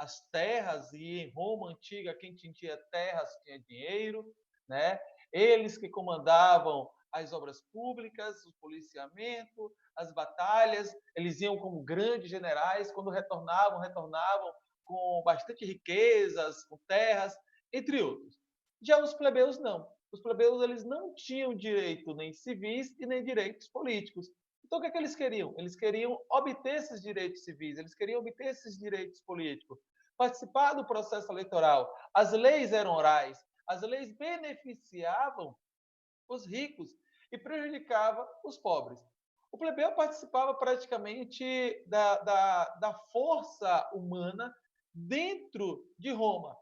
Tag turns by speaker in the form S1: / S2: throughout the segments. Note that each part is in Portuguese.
S1: as terras, e em Roma antiga quem tinha terras tinha dinheiro, né? Eles que comandavam as obras públicas, o policiamento, as batalhas, eles iam como grandes generais, quando retornavam com bastante riquezas, com terras, entre outros. Já os plebeus não. Os plebeus eles não tinham direito nem civis e nem direitos políticos. Então, o que é que eles queriam? Eles queriam obter esses direitos civis, eles queriam obter esses direitos políticos, participar do processo eleitoral. As leis eram orais, as leis beneficiavam os ricos e prejudicavam os pobres. O plebeu participava praticamente da força humana dentro de Roma,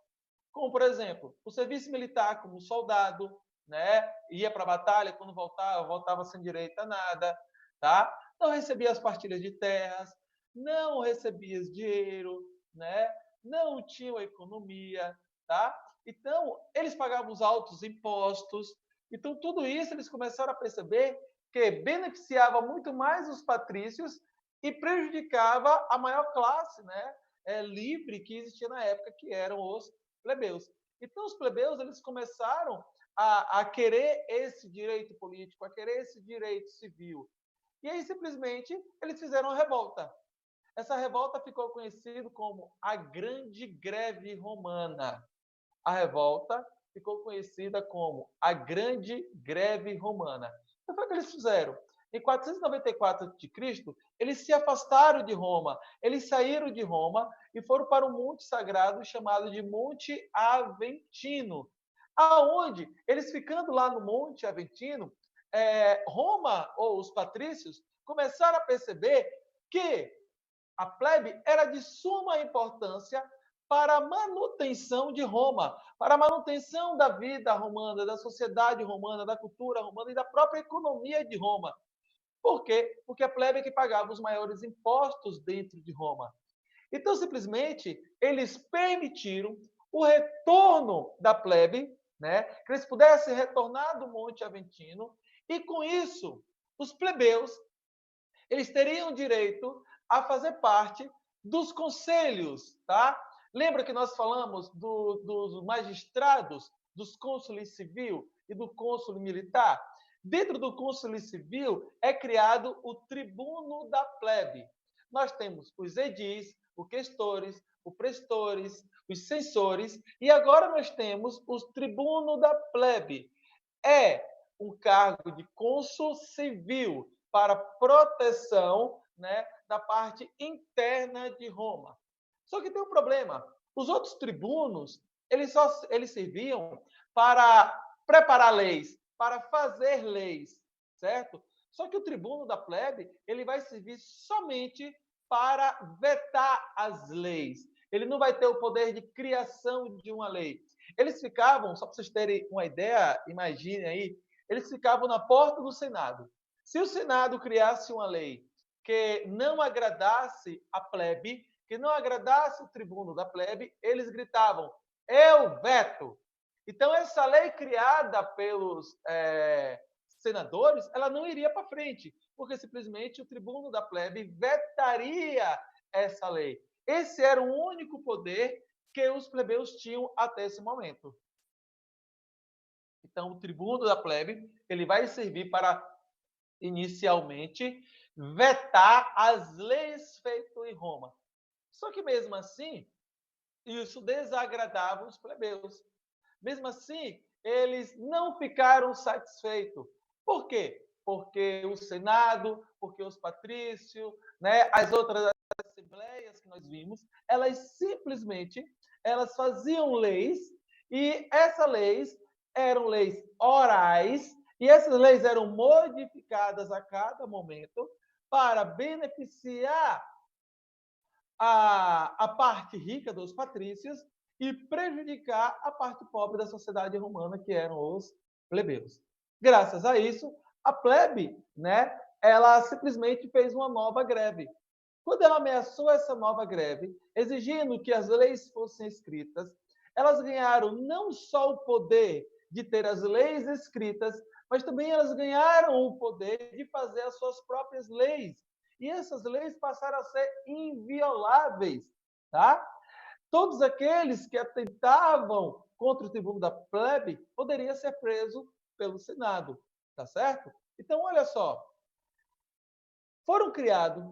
S1: como, por exemplo, o serviço militar como soldado, né? Ia para a batalha, quando voltava sem direito a nada, tá? Não recebia as partilhas de terras, não recebia dinheiro, né? Não tinha economia, tá? Então, eles pagavam os altos impostos. Então, tudo isso eles começaram a perceber que beneficiava muito mais os patrícios e prejudicava a maior classe, né? Livre que existia na época, que eram os plebeus. Então, os plebeus eles começaram a querer esse direito político, a querer esse direito civil. E aí, simplesmente, eles fizeram uma revolta. Essa revolta ficou conhecida como a Grande Greve Romana. A revolta ficou conhecida como a Grande Greve Romana. Então, foi o que eles fizeram. Em 494 a.C., eles se afastaram de Roma, eles saíram de Roma e foram para um monte sagrado chamado de Monte Aventino, aonde eles ficando lá no Monte Aventino, Roma ou os patrícios começaram a perceber que a plebe era de suma importância para a manutenção de Roma, para a manutenção da vida romana, da sociedade romana, da cultura romana e da própria economia de Roma. Por quê? Porque a plebe é que pagava os maiores impostos dentro de Roma. Então, simplesmente, eles permitiram o retorno da plebe, né? Que eles pudessem retornar do Monte Aventino, e com isso, os plebeus eles teriam direito a fazer parte dos conselhos, tá? Lembra que nós falamos dos magistrados, dos cônsules civil e do cônsul militar? Dentro do cônsul civil é criado o tribuno da plebe. Nós temos os edis, os questores, os prestores, os censores, e agora nós temos os tribuno da plebe. É um cargo de cônsul civil para proteção, né, da parte interna de Roma. Só que tem um problema. Os outros tribunos, eles serviam para preparar leis, para fazer leis, certo? Só que o tribuno da plebe, ele vai servir somente para vetar as leis. Ele não vai ter o poder de criação de uma lei. Eles ficavam, só para vocês terem uma ideia, imagine aí, eles ficavam na porta do Senado. Se o Senado criasse uma lei que não agradasse a plebe, que não agradasse o tribuno da plebe, eles gritavam: eu veto. Então, essa lei criada pelos senadores, ela não iria para frente, porque simplesmente o tribuno da plebe vetaria essa lei. Esse era o único poder que os plebeus tinham até esse momento. Então, o tribuno da plebe ele vai servir para, inicialmente, vetar as leis feitas em Roma. Só que, mesmo assim, isso desagradava os plebeus. Mesmo assim, eles não ficaram satisfeitos. Por quê? Porque o Senado, porque os patrícios, né, as outras assembleias que nós vimos, elas faziam leis, e essas leis eram leis orais, e essas leis eram modificadas a cada momento para beneficiar a parte rica dos patrícios e prejudicar a parte pobre da sociedade romana, que eram os plebeus. Graças a isso, a plebe, né, ela simplesmente fez uma nova greve. Quando ela ameaçou essa nova greve, exigindo que as leis fossem escritas, elas ganharam não só o poder de ter as leis escritas, mas também elas ganharam o poder de fazer as suas próprias leis. E essas leis passaram a ser invioláveis, tá? todos aqueles que atentavam contra o tribuno da plebe poderiam ser presos pelo Senado, tá certo? Então, olha só, foram criados,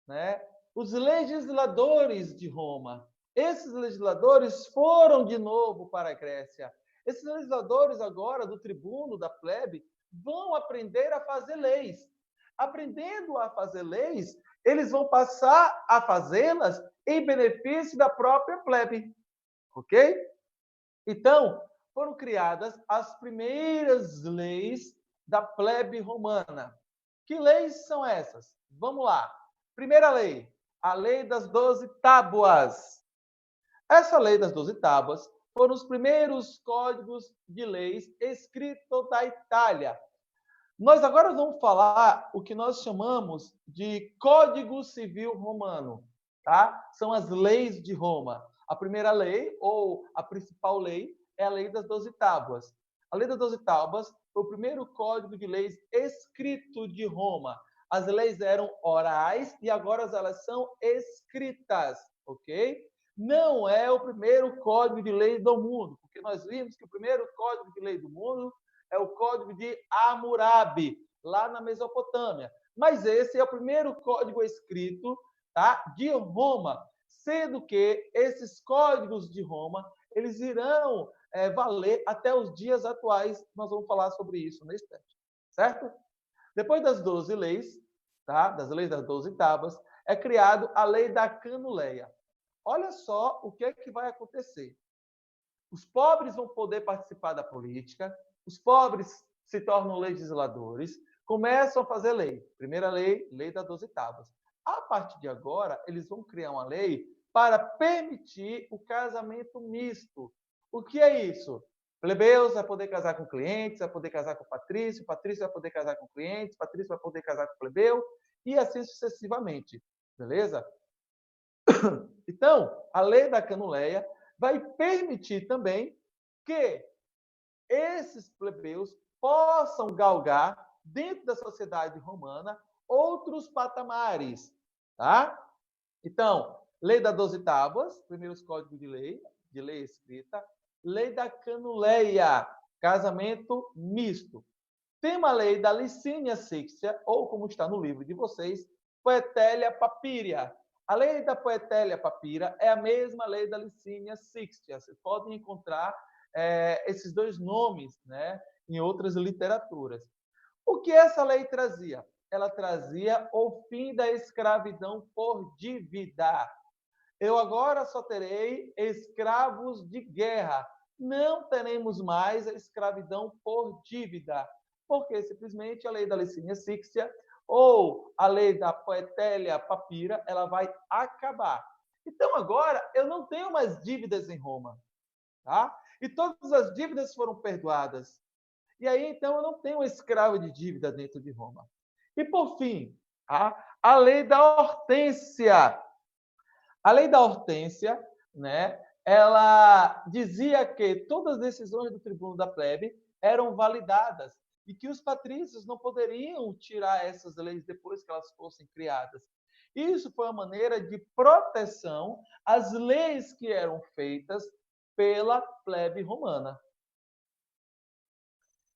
S1: né, os legisladores de Roma. Esses legisladores foram de novo para a Grécia. Esses legisladores agora do tribuno, da plebe, vão aprender a fazer leis. Aprendendo a fazer leis, eles vão passar a fazê-las em benefício da própria plebe, ok? Então, foram criadas as primeiras leis da plebe romana. Que leis são essas? Vamos lá. Primeira lei, a lei das 12 tábuas. Essa lei das 12 tábuas foram os primeiros códigos de leis escritos da Itália. Nós agora vamos falar o que nós chamamos de Código Civil Romano, tá? São as leis de Roma. A primeira lei, ou a principal lei, é a lei das 12 tábuas. A lei das 12 tábuas foi o primeiro código de leis escrito de Roma. As leis eram orais e agora elas são escritas, ok? Não é o primeiro código de lei do mundo, porque nós vimos que o primeiro código de lei do mundo é o Código de Hammurabi, lá na Mesopotâmia. Mas esse é o primeiro código escrito, tá, de Roma, sendo que esses códigos de Roma eles irão valer até os dias atuais. Nós vamos falar sobre isso nesse instante, certo? Depois das 12 leis, tá, das leis das 12 tábuas, é criado a lei da Canuleia. Olha só o que é que vai acontecer. Os pobres vão poder participar da política, os pobres se tornam legisladores, começam a fazer lei. Primeira lei, lei das 12 tábuas. A partir de agora, eles vão criar uma lei para permitir o casamento misto. O que é isso? Plebeus vai poder casar com clientes, vai poder casar com patrício, patrício vai poder casar com clientes, patrício vai poder casar com plebeu, e assim sucessivamente. Beleza? Então, a lei da Canuleia vai permitir também que esses plebeus possam galgar, dentro da sociedade romana, outros patamares. Tá? Então, lei das 12 tábuas, primeiros códigos de lei escrita, lei da Canuleia, casamento misto. Tem uma lei da Licínia Sixtia, ou como está no livro de vocês, Poetélia Papíria. A lei da Poetélia Papíria é a mesma lei da Licínia Sixtia. Vocês podem encontrar esses dois nomes, né, em outras literaturas. O que essa lei trazia? Ela trazia o fim da escravidão por dívida. Eu agora só terei escravos de guerra. Não teremos mais a escravidão por dívida, porque simplesmente a lei da Licínia Sixtia ou a lei da Poetélia Papíria, ela vai acabar. Então agora eu não tenho mais dívidas em Roma, tá? E todas as dívidas foram perdoadas. E aí então eu não tenho um escravo de dívida dentro de Roma. E por fim, a lei da Hortência. A lei da Hortência, né, ela dizia que todas as decisões do tribuno da plebe eram validadas e que os patrícios não poderiam tirar essas leis depois que elas fossem criadas. Isso foi uma maneira de proteção às leis que eram feitas pela plebe romana.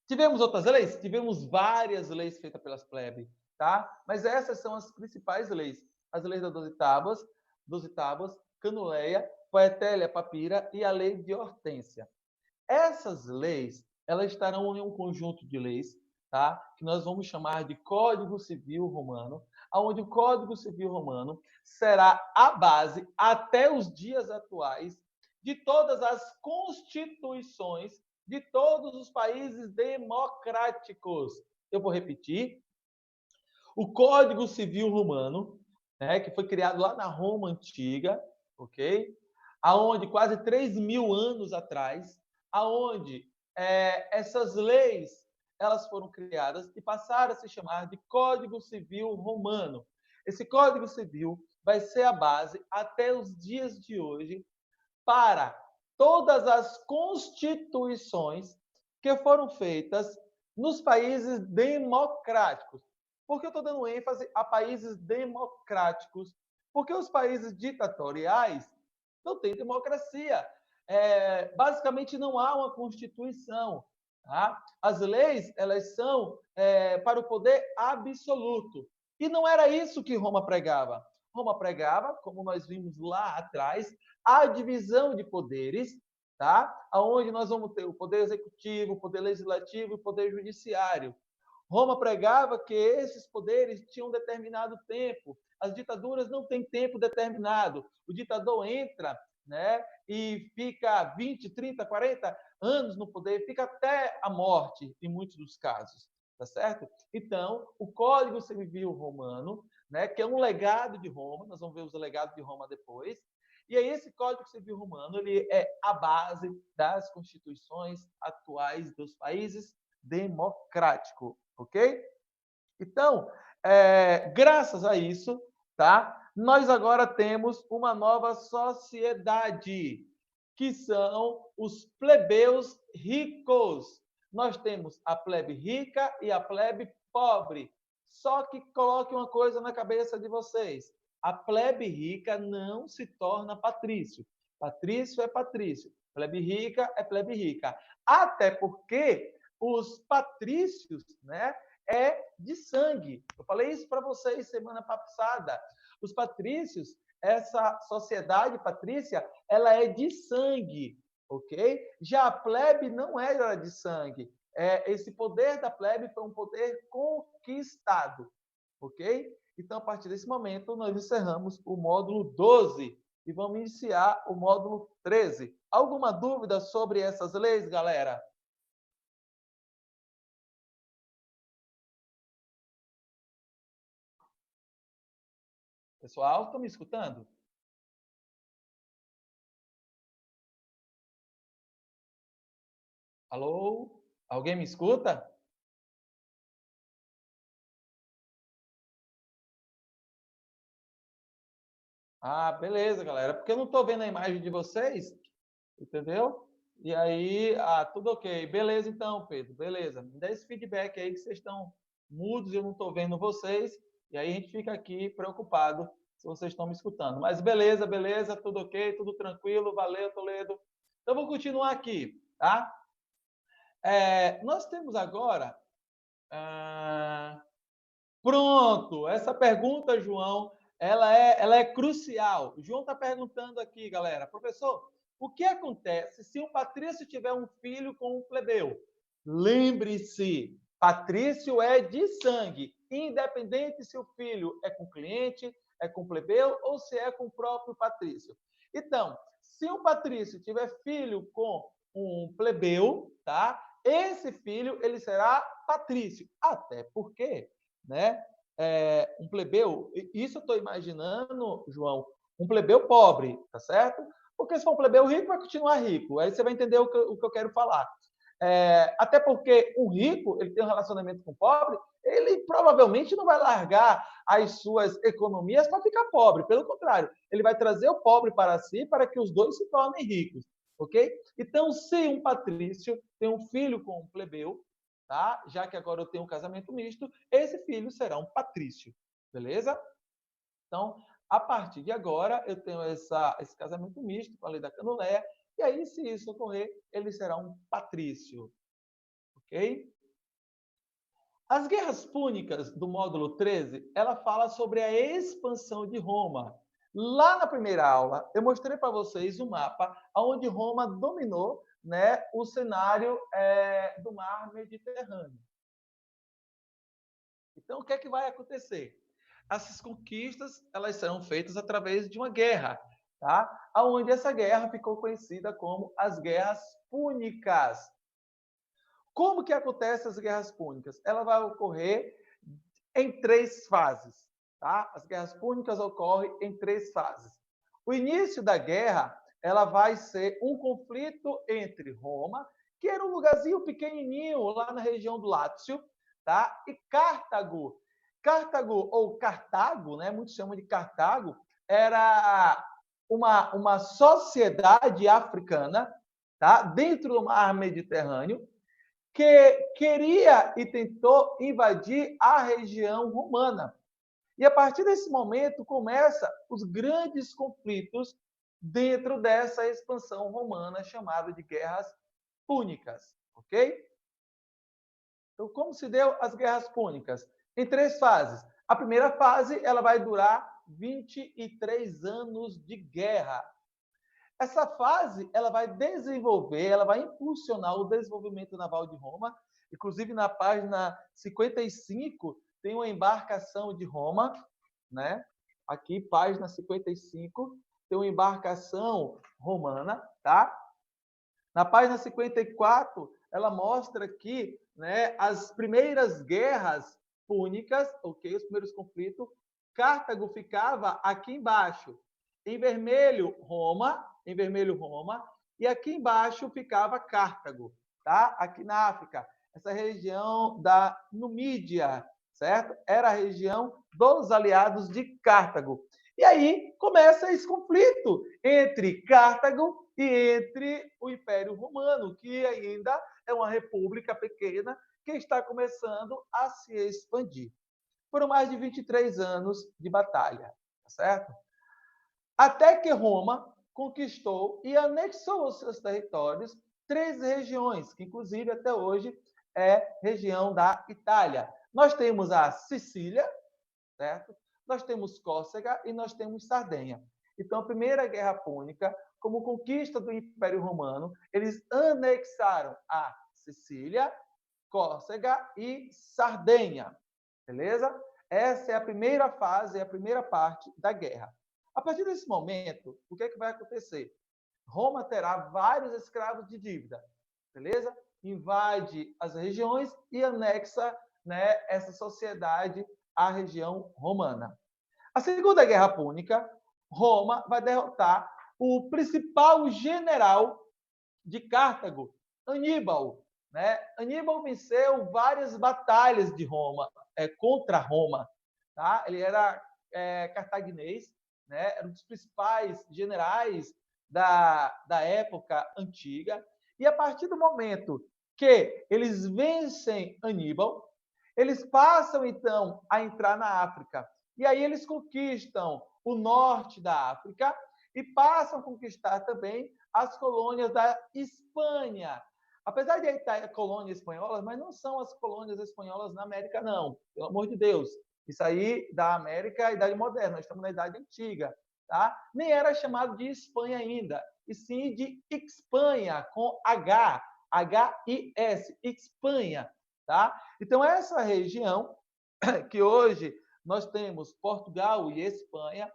S1: Tivemos outras leis? Tivemos várias leis feitas pelas plebes, tá? Mas essas são as principais leis. As leis das 12 tábuas, Canuleia, Poetélia Papíria e a lei de Hortência. Essas leis, elas estarão em um conjunto de leis, tá? Que nós vamos chamar de Código Civil Romano, onde o Código Civil Romano será a base, até os dias atuais, de todas as constituições de todos os países democráticos. Eu vou repetir. O Código Civil Romano, né, que foi criado lá na Roma Antiga, ok? Aonde quase 3.000 anos atrás, aonde essas leis elas foram criadas e passaram a se chamar de Código Civil Romano. Esse Código Civil vai ser a base até os dias de hoje para todas as constituições que foram feitas nos países democráticos. Por que eu estou dando ênfase a países democráticos? Porque os países ditatoriais, não tem democracia. Basicamente, não há uma Constituição. Tá? As leis, elas são para o poder absoluto. E não era isso que Roma pregava. Roma pregava, como nós vimos lá atrás, a divisão de poderes, tá? Onde nós vamos ter o poder executivo, o poder legislativo e o poder judiciário. Roma pregava que esses poderes tinham um determinado tempo. As ditaduras não têm tempo determinado. O ditador entra, né, e fica 20, 30, 40 anos no poder, fica até a morte, em muitos dos casos. Tá certo? Então, o Código Civil Romano, né, que é um legado de Roma, nós vamos ver os legados de Roma depois, e aí esse Código Civil Romano ele é a base das constituições atuais dos países democráticos, ok? Então, graças a isso, tá? Nós agora temos uma nova sociedade, que são os plebeus ricos. Nós temos a plebe rica e a plebe pobre. Só que coloque uma coisa na cabeça de vocês: a plebe rica não se torna patrício. Patrício é patrício. Plebe rica é plebe rica. Até porque os patrícios, né, de sangue. Eu falei isso para vocês semana passada. Os patrícios, essa sociedade patrícia, ela é de sangue, ok? Já a plebe não era de sangue. Esse poder da plebe foi um poder conquistado, ok? Então, a partir desse momento, nós encerramos o módulo 12 e vamos iniciar o módulo 13. Alguma dúvida sobre essas leis, galera? Pessoal, estão me escutando? Alô? Alguém me escuta? Ah, beleza, galera. Porque eu não estou vendo a imagem de vocês, entendeu? E aí, tudo ok. Beleza, então, Pedro. Beleza. Me dá esse feedback aí que vocês estão mudos e eu não estou vendo vocês. E aí a gente fica aqui preocupado se vocês estão me escutando. Mas beleza, beleza, tudo ok, tudo tranquilo. Valeu, Toledo. Então, vou continuar aqui, tá? Nós temos agora. ah, Pronto, essa pergunta, João, ela é crucial. O João está perguntando aqui, galera, professor, o que acontece se um patrício tiver um filho com um plebeu? Lembre-se, patrício é de sangue, independente se o filho é com cliente, é com plebeu ou se é com o próprio patrício. Então, se um patrício tiver filho com um plebeu, tá? Esse filho ele será patrício, até porque, né? Um plebeu, isso eu estou imaginando, João, um plebeu pobre, tá certo? Porque se for um plebeu rico, vai continuar rico. Aí você vai entender o que eu quero falar. Até porque um rico, ele tem um relacionamento com o pobre, ele provavelmente não vai largar as suas economias para ficar pobre. Pelo contrário, ele vai trazer o pobre para si para que os dois se tornem ricos. Ok? Então, se um patrício tem um filho com um plebeu, tá? Já que agora eu tenho um casamento misto, esse filho será um patrício, beleza? Então, a partir de agora, eu tenho esse casamento misto com a lei da Canonéia, e aí, se isso ocorrer, ele será um patrício, ok? As guerras púnicas do módulo 13, ela fala sobre a expansão de Roma. Lá na primeira aula, eu mostrei para vocês um mapa onde Roma dominou, né, o cenário do mar Mediterrâneo. Então, o que é que vai acontecer? Essas conquistas, elas serão feitas através de uma guerra, tá? Onde essa guerra ficou conhecida como as Guerras Púnicas. Como que acontecem as Guerras Púnicas? Ela vai ocorrer em três fases, tá? As Guerras Púnicas ocorrem em três fases. O início da guerra, ela vai ser um conflito entre Roma, que era um lugarzinho pequenininho lá na região do Lácio, tá? E Cartago. Cartago ou Cartago, né? Muitos chamam de Cartago, era uma sociedade africana, tá? Dentro do mar Mediterrâneo, que queria e tentou invadir a região romana. E a partir desse momento começa os grandes conflitos dentro dessa expansão romana chamada de guerras púnicas, ok? Então, como se deu as guerras púnicas? Em 3 fases. A primeira fase ela vai durar 23 anos de guerra. Essa fase ela vai desenvolver, ela vai impulsionar o desenvolvimento naval de Roma. Inclusive, na página 55, tem uma embarcação de Roma, né? Aqui, página 55, tem uma embarcação romana, tá? Na página 54, ela mostra aqui, né, as primeiras guerras púnicas, ok? Os primeiros conflitos. Cartago ficava aqui embaixo. Em vermelho, Roma. Em vermelho, Roma. E aqui embaixo ficava Cartago, tá? Aqui na África. Essa região da Numídia, certo? Era a região dos aliados de Cartago. E aí começa esse conflito entre Cartago e entre o Império Romano, que ainda é uma república pequena que está começando a se expandir. Foram mais de 23 anos de batalha, tá certo? Até que Roma conquistou e anexou os seus territórios 3 regiões, que inclusive até hoje é região da Itália. Nós temos a Sicília, certo? Nós temos Córcega e nós temos Sardenha. Então, a Primeira Guerra Púnica, como conquista do Império Romano, eles anexaram a Sicília, Córcega e Sardenha. Beleza? Essa é a primeira fase, é a primeira parte da guerra. A partir desse momento, o que é que vai acontecer? Roma terá vários escravos de dívida. Beleza? Invade as regiões e anexa, né, essa sociedade à região romana. A Segunda Guerra Púnica, Roma vai derrotar o principal general de Cartago, Aníbal. Né? Aníbal venceu várias batalhas de Roma, contra Roma. Tá? Ele era cartaginês, né? Era um dos principais generais da época antiga. E a partir do momento que eles vencem Aníbal, eles passam, então, a entrar na África. E aí eles conquistam o norte da África e passam a conquistar também as colônias da Espanha. Apesar de ter colônias espanholas, mas não são as colônias espanholas na América, não. Pelo amor de Deus. Isso aí da América é a Idade Moderna, nós estamos na Idade Antiga. Tá? Nem era chamado de Espanha ainda, e sim de Espanha, com H, H-I-S, Espanha. Tá? Então, essa região, que hoje nós temos Portugal e Espanha,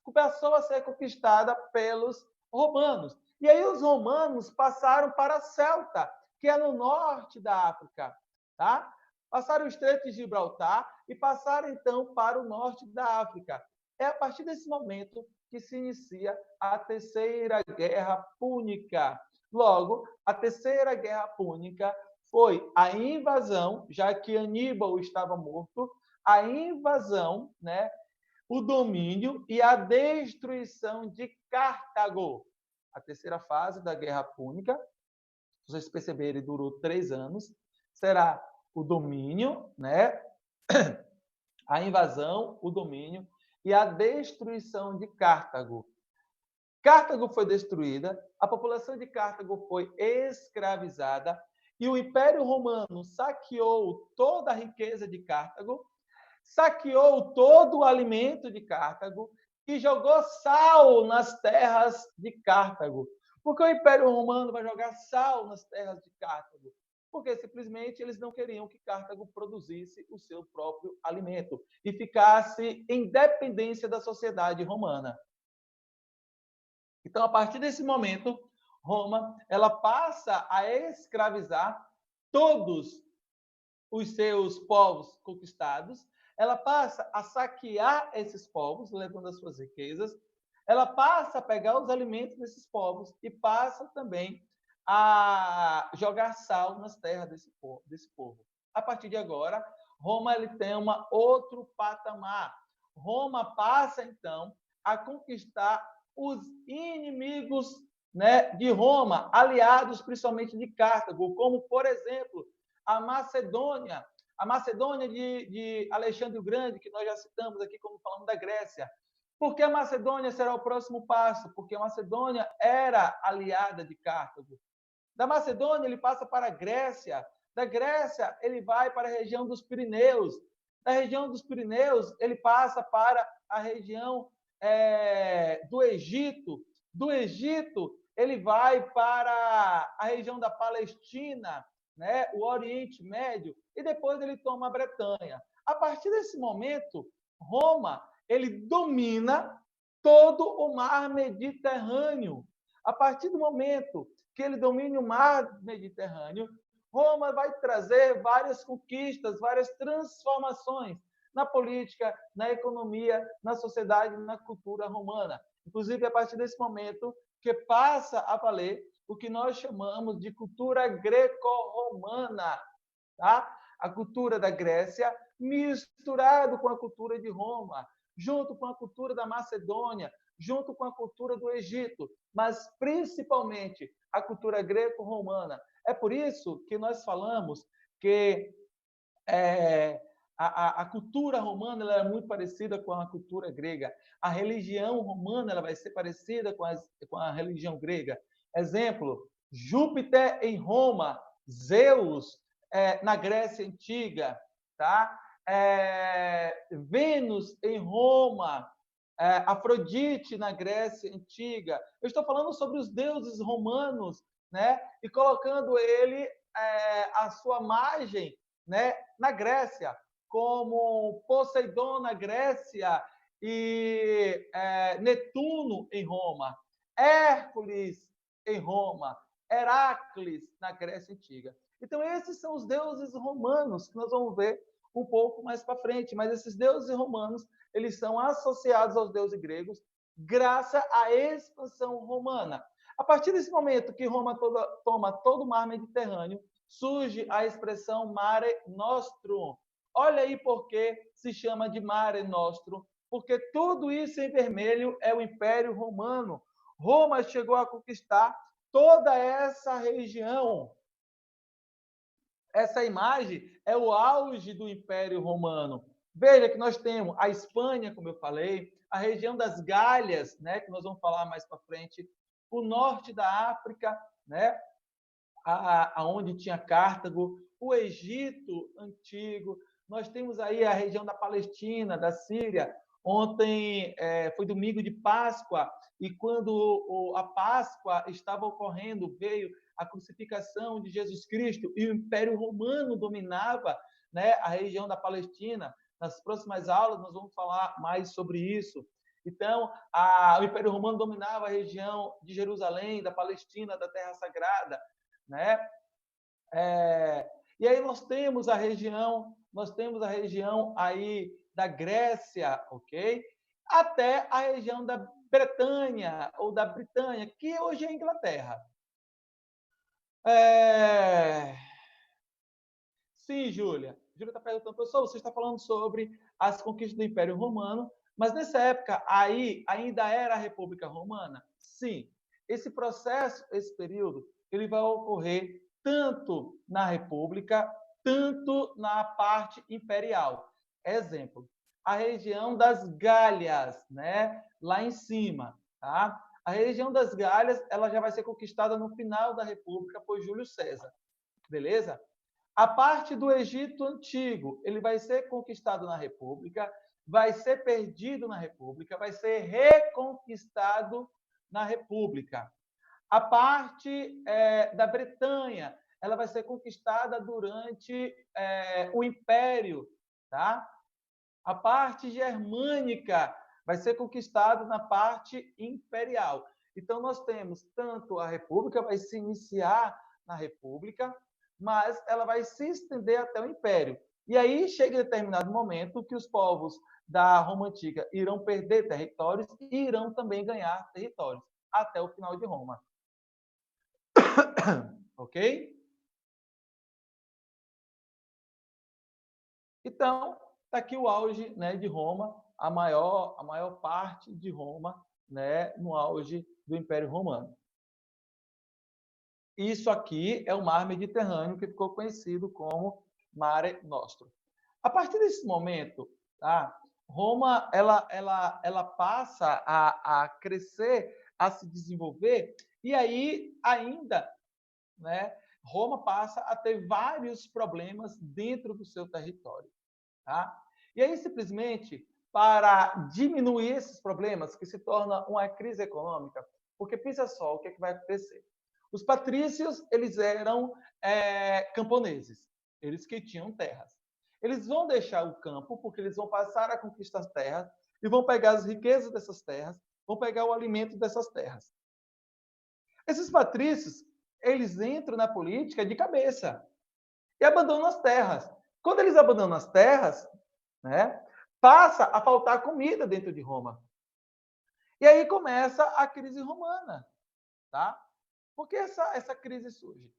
S1: começou a ser conquistada pelos romanos. E aí os romanos passaram para Celta, que é no norte da África. Tá? Passaram o Estreito de Gibraltar e passaram, então, para o norte da África. É a partir desse momento que se inicia a Terceira Guerra Púnica. Logo, a Terceira Guerra Púnica foi a invasão, já que Aníbal estava morto, a invasão, né, o domínio e a destruição de Cartago. A terceira fase da Guerra Púnica, se vocês perceberem, durou 3 anos, será o domínio, né, a invasão, o domínio e a destruição de Cartago. Cartago foi destruída, a população de Cartago foi escravizada e o Império Romano saqueou toda a riqueza de Cartago, saqueou todo o alimento de Cartago e jogou sal nas terras de Cartago. Por que o Império Romano vai jogar sal nas terras de Cartago? Porque simplesmente eles não queriam que Cartago produzisse o seu próprio alimento e ficasse em dependência da sociedade romana. Então, a partir desse momento, Roma ela passa a escravizar todos os seus povos conquistados, ela passa a saquear esses povos, levando as suas riquezas, ela passa a pegar os alimentos desses povos e passa também a jogar sal nas terras desse povo. A partir de agora, Roma ele tem outro patamar. Roma passa, então, a conquistar os inimigos, né, de Roma, aliados principalmente de Cartago, como, por exemplo, a Macedônia de Alexandre o Grande, que nós já citamos aqui quando falamos da Grécia. Por que a Macedônia será o próximo passo? Porque a Macedônia era aliada de Cartago. Da Macedônia, ele passa para a Grécia. Da Grécia, ele vai para a região dos Pirineus. Da região dos Pirineus, ele passa para a região do Egito. Do Egito, ele vai para a região da Palestina, né, o Oriente Médio, e depois ele toma a Bretanha. A partir desse momento, Roma ele domina todo o mar Mediterrâneo. A partir do momento que ele domina o mar Mediterrâneo, Roma vai trazer várias conquistas, várias transformações na política, na economia, na sociedade, na cultura romana. Inclusive, a partir desse momento que passa a valer o que nós chamamos de cultura greco-romana, tá? A cultura da Grécia misturado com a cultura de Roma, junto com a cultura da Macedônia, junto com a cultura do Egito, mas principalmente a cultura greco-romana. É por isso que nós falamos que a cultura romana ela é muito parecida com a cultura grega. A religião romana ela vai ser parecida com a religião grega. Exemplo, Júpiter em Roma, Zeus na Grécia Antiga, tá? Vênus em Roma, Afrodite na Grécia Antiga. Eu estou falando sobre os deuses romanos, né? E colocando ele a sua margem, né? Na Grécia, como Poseidon na Grécia e Netuno em Roma, Hércules em Roma, Heracles na Grécia Antiga. Então, esses são os deuses romanos que nós vamos ver um pouco mais para frente, mas esses deuses romanos, eles são associados aos deuses gregos graças à expansão romana. A partir desse momento que Roma toma todo o mar Mediterrâneo, surge a expressão Mare Nostrum. Olha aí por que se chama de Mare Nostrum, porque tudo isso em vermelho é o Império Romano. Roma chegou a conquistar toda essa região. Essa imagem é o auge do Império Romano. Veja que nós temos a Espanha, como eu falei, a região das Gálias, né, que nós vamos falar mais para frente, o norte da África, né, aonde tinha Cartago, o Egito antigo, nós temos aí a região da Palestina, da Síria. Ontem foi domingo de Páscoa, e quando a Páscoa estava ocorrendo, veio a crucificação de Jesus Cristo e o Império Romano dominava, né, a região da Palestina. Nas próximas aulas nós vamos falar mais sobre isso. Então, o Império Romano dominava a região de Jerusalém, da Palestina, da Terra Sagrada, né? E aí nós temos a região aí da Grécia, ok? Até a região da Bretanha ou da Britânia, que hoje é a Inglaterra. Sim, Júlia. Júlia está perguntando, professor, você está falando sobre as conquistas do Império Romano, mas nessa época aí ainda era a República Romana? Sim. Esse processo, esse período, ele vai ocorrer tanto na República, tanto na parte imperial. Exemplo, a região das Gálias, né? Lá em cima, tá? A região das Gálias, ela já vai ser conquistada no final da República por Júlio César, beleza? A parte do Egito Antigo, ele vai ser conquistado na República, vai ser perdido na República, vai ser reconquistado na República. A parte da Bretanha, ela vai ser conquistada durante o Império, tá? A parte germânica vai ser conquistada na parte imperial. Então, nós temos tanto a República, vai se iniciar na República, mas ela vai se estender até o Império. E aí chega determinado momento que os povos da Roma Antiga irão perder territórios e irão também ganhar territórios, até o final de Roma. Ok? Então, está aqui o auge, né, de Roma, a maior parte de Roma, né, no auge do Império Romano. Isso aqui é o mar Mediterrâneo, que ficou conhecido como Mare Nostrum. A partir desse momento, tá, Roma ela passa a crescer, a se desenvolver, e aí ainda, né, Roma passa a ter vários problemas dentro do seu território. Tá? E aí, simplesmente, para diminuir esses problemas, que se torna uma crise econômica, porque pensa só o que, é que vai acontecer. Os patrícios, eles eram camponeses, eles que tinham terras. Eles vão deixar o campo, porque eles vão passar a conquistar as terras, e vão pegar as riquezas dessas terras, vão pegar o alimento dessas terras. Esses patrícios, eles entram na política de cabeça e abandonam as terras. Quando eles abandonam as terras, né, passa a faltar comida dentro de Roma. E aí começa a crise romana. Tá? Por que essa crise surge?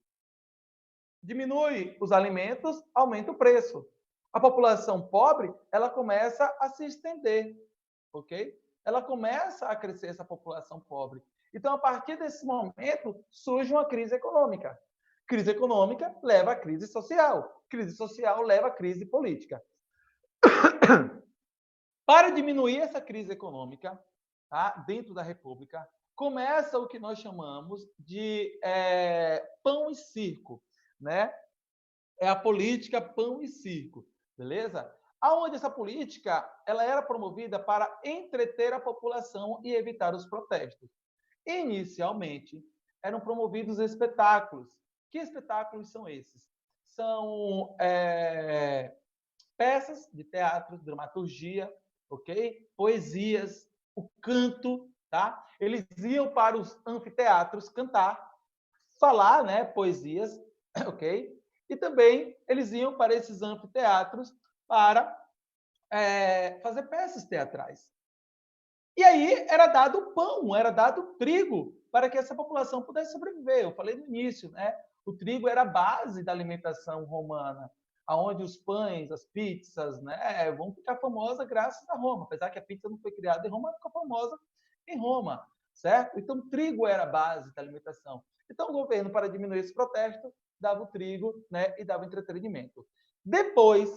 S1: Diminui os alimentos, aumenta o preço. A população pobre, ela começa a se estender, ok? Ela começa a crescer, essa população pobre. Então, a partir desse momento, surge uma crise econômica. Crise econômica leva à crise social. Crise social leva à crise política. Para diminuir essa crise econômica, tá, dentro da República, começa o que nós chamamos de pão e circo, né? É a política pão e circo, beleza? Aonde essa política ela era promovida para entreter a população e evitar os protestos. Inicialmente, eram promovidos espetáculos. Que espetáculos são esses? São peças de teatro, dramaturgia, ok? Poesias, o canto, tá? Eles iam para os anfiteatros cantar, falar, né, poesias, ok? E também eles iam para esses anfiteatros para fazer peças teatrais. E aí era dado pão, era dado trigo para que essa população pudesse sobreviver. Eu falei no início, né? O trigo era a base da alimentação romana, aonde os pães, as pizzas, né, vão ficar famosas graças a Roma. Apesar que a pizza não foi criada em Roma, ficou famosa em Roma, certo? Então, o trigo era a base da alimentação. Então, o governo, para diminuir esse protesto, dava o trigo, né, e dava entretenimento. Depois,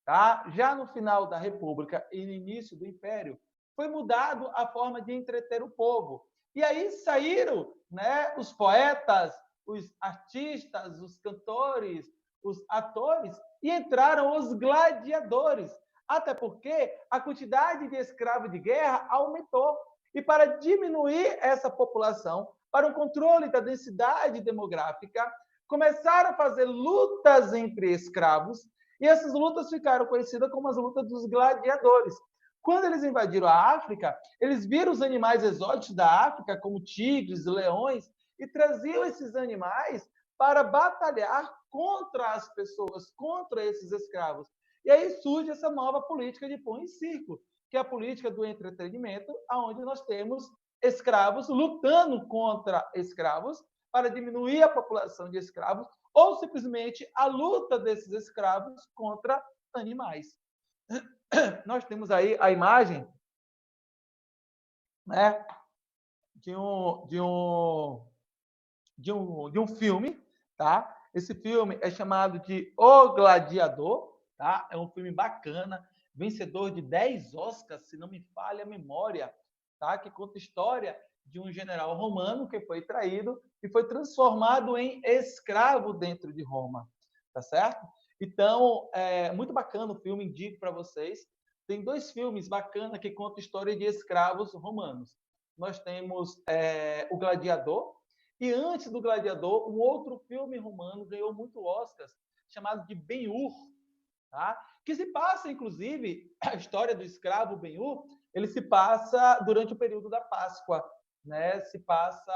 S1: tá? Já no final da República e no início do Império, foi mudado a forma de entreter o povo. E aí saíram, né, os poetas, os artistas, os cantores, os atores, e entraram os gladiadores. Até porque a quantidade de escravos de guerra aumentou. E para diminuir essa população, para o controle da densidade demográfica, começaram a fazer lutas entre escravos, e essas lutas ficaram conhecidas como as lutas dos gladiadores. Quando eles invadiram a África, eles viram os animais exóticos da África, como tigres, leões, e traziam esses animais para batalhar contra as pessoas, contra esses escravos. E aí surge essa nova política de pão e circo, que é a política do entretenimento, onde nós temos escravos lutando contra escravos para diminuir a população de escravos, ou simplesmente a luta desses escravos contra animais. Nós temos aí a imagem, né, de um filme, tá? Esse filme é chamado de O Gladiador, tá? É um filme bacana, vencedor de 10 Oscars, se não me falha a memória, tá? Que conta a história de um general romano que foi traído e foi transformado em escravo dentro de Roma, tá certo? Então, é muito bacana o filme, indico para vocês. Tem 2 filmes bacanas que contam a história de escravos romanos. Nós temos O Gladiador, e antes do Gladiador, um outro filme romano ganhou muito Oscars, chamado de Ben-Hur, tá? Que se passa, inclusive, a história do escravo Ben-Hur, ele se passa durante o período da Páscoa, né? Se passa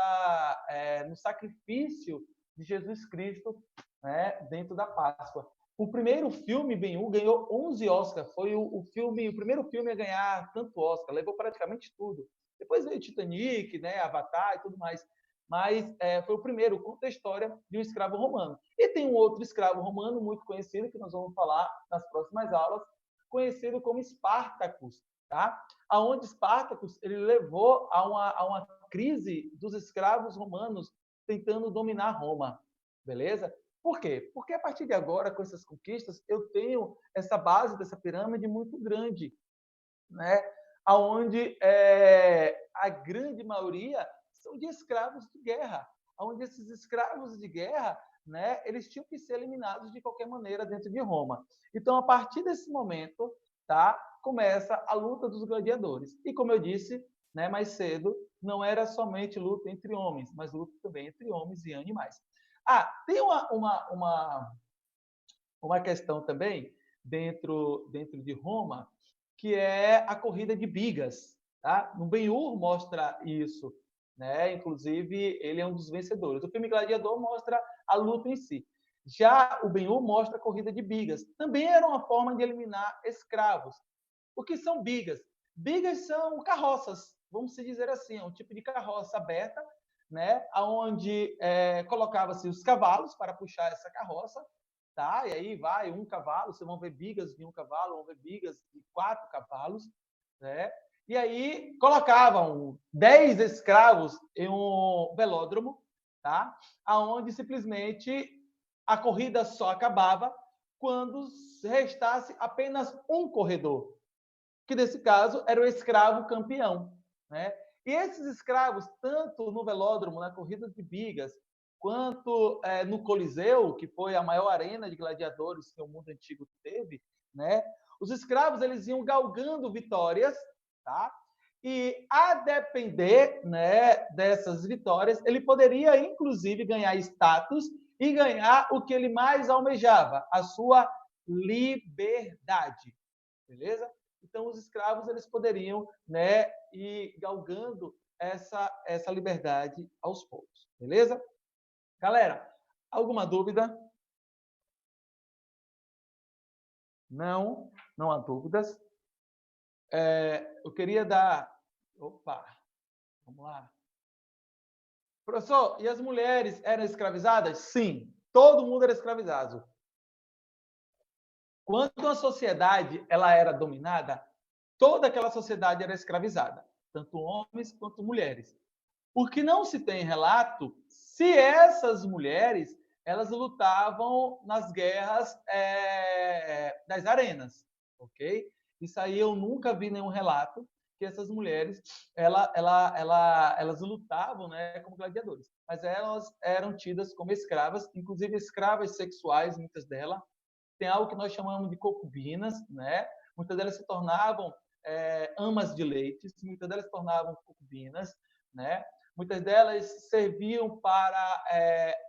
S1: no sacrifício de Jesus Cristo, né? Dentro da Páscoa. O primeiro filme, Ben-Hur, ganhou 11 Oscars. Foi o primeiro filme a ganhar tanto Oscar, levou praticamente tudo. Depois veio Titanic, né? Avatar e tudo mais. Mas foi o primeiro, conta a história de um escravo romano. E tem um outro escravo romano muito conhecido, que nós vamos falar nas próximas aulas, conhecido como Espartacus, tá? Aonde Espartacus ele levou a uma crise dos escravos romanos tentando dominar Roma, beleza? Por quê? Porque a partir de agora, com essas conquistas, eu tenho essa base dessa pirâmide muito grande. né? Onde a grande maioria são de escravos de guerra, onde esses escravos de guerra, né, eles tinham que ser eliminados de qualquer maneira dentro de Roma. Então, a partir desse momento, tá, começa a luta dos gladiadores. E como eu disse, né, mais cedo, não era somente luta entre homens, mas luta também entre homens e animais. Tem uma questão também dentro de Roma, que é a corrida de bigas. Tá? No Ben-Hur mostra isso, né? Inclusive, ele é um dos vencedores. O filme Gladiador mostra a luta em si. Já o Ben-Hur mostra a corrida de bigas. Também era uma forma de eliminar escravos. O que são bigas? Bigas são carroças, vamos dizer assim, é um tipo de carroça aberta, né? Onde colocava-se os cavalos para puxar essa carroça, tá? E aí vai um cavalo, vocês vão ver bigas de um cavalo, vão ver bigas de 4 cavalos, né? E aí colocavam 10 escravos em um velódromo, tá? Aonde simplesmente a corrida só acabava quando restasse apenas um corredor, que nesse caso era o escravo campeão, né? E esses escravos, tanto no velódromo, na corrida de bigas, quanto no Coliseu, que foi a maior arena de gladiadores que o mundo antigo teve, né? Os escravos eles iam galgando vitórias, tá? E a depender, né, dessas vitórias, ele poderia inclusive ganhar status e ganhar o que ele mais almejava, a sua liberdade, beleza? Então, os escravos eles poderiam, né, ir galgando essa liberdade aos poucos, beleza? Galera, alguma dúvida? Não, não há dúvidas. Eu queria dar... Opa, vamos lá. Professor, e as mulheres eram escravizadas? Sim, todo mundo era escravizado. Quando a sociedade ela era dominada, toda aquela sociedade era escravizada, tanto homens quanto mulheres. Porque não se tem relato se essas mulheres elas lutavam nas guerras das arenas, ok? Isso aí eu nunca vi nenhum relato que essas mulheres elas lutavam, né, como gladiadores, mas elas eram tidas como escravas, inclusive escravas sexuais, muitas delas. Tem algo que nós chamamos de concubinas, né? Muitas delas se tornavam amas de leite, muitas delas se tornavam concubinas, né? Muitas delas serviam para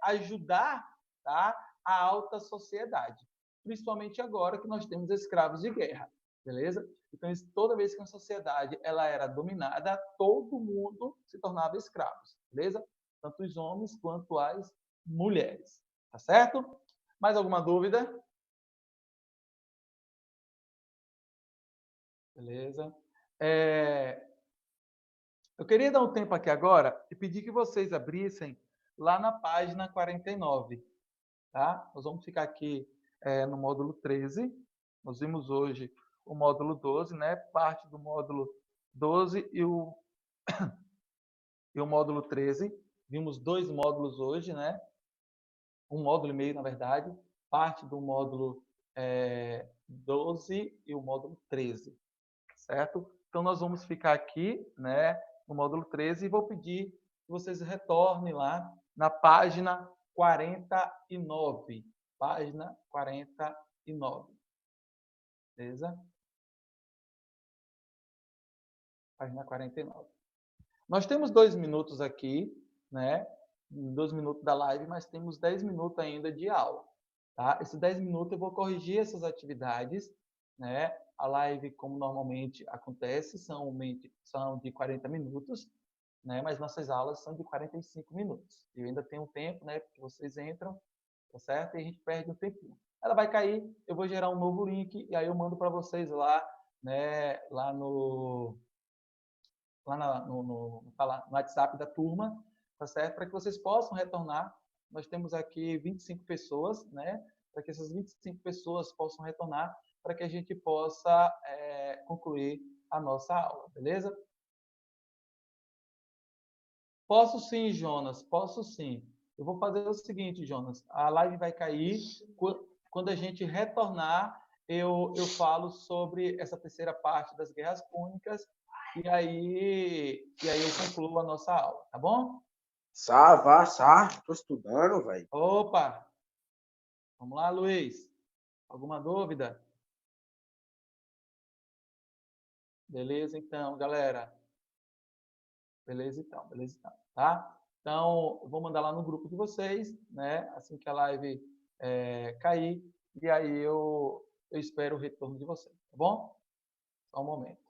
S1: ajudar, tá, a alta sociedade, principalmente agora que nós temos escravos de guerra, beleza? Então, toda vez que uma sociedade ela era dominada, todo mundo se tornava escravos, beleza? Tanto os homens quanto as mulheres, tá certo? Mais alguma dúvida? Beleza? Eu queria dar um tempo aqui agora e pedir que vocês abrissem lá na página 49, tá? Nós vamos ficar aqui no módulo 13. Nós vimos hoje o módulo 12, né? Parte do módulo 12 e o módulo 13. Vimos 2 módulos hoje, né? Um módulo e meio, na verdade. Parte do módulo 12 e o módulo 13, certo? Então, nós vamos ficar aqui, né, no módulo 13 e vou pedir que vocês retornem lá na página 49. Página 49. Beleza? Página 49. Nós temos 2 minutos aqui, né? 2 minutos da live, mas temos 10 minutos ainda de aula. Tá? Esses 10 minutos eu vou corrigir essas atividades, né? A live, como normalmente acontece, são de 40 minutos, né? Mas nossas aulas são de 45 minutos. Eu ainda tenho um tempo, né? Porque vocês entram, tá certo? E a gente perde um tempinho. Ela vai cair, eu vou gerar um novo link e aí eu mando para vocês lá, né? Lá no WhatsApp da turma, tá certo? Para que vocês possam retornar. Nós temos aqui 25 pessoas, né? Para que essas 25 pessoas possam retornar, para que a gente possa concluir a nossa aula, beleza? Posso sim, Jonas, posso sim. Eu vou fazer o seguinte, Jonas, a live vai cair quando a gente retornar eu falo sobre essa terceira parte das guerras púnicas e aí eu concluo a nossa aula, tá bom?
S2: Tô estudando, velho.
S1: Opa! Vamos lá, Luiz. Alguma dúvida? Beleza, então, galera. Beleza, então, tá? Então, eu vou mandar lá no grupo de vocês, né? Assim que a live cair, e aí eu espero o retorno de vocês, tá bom? Só um momento.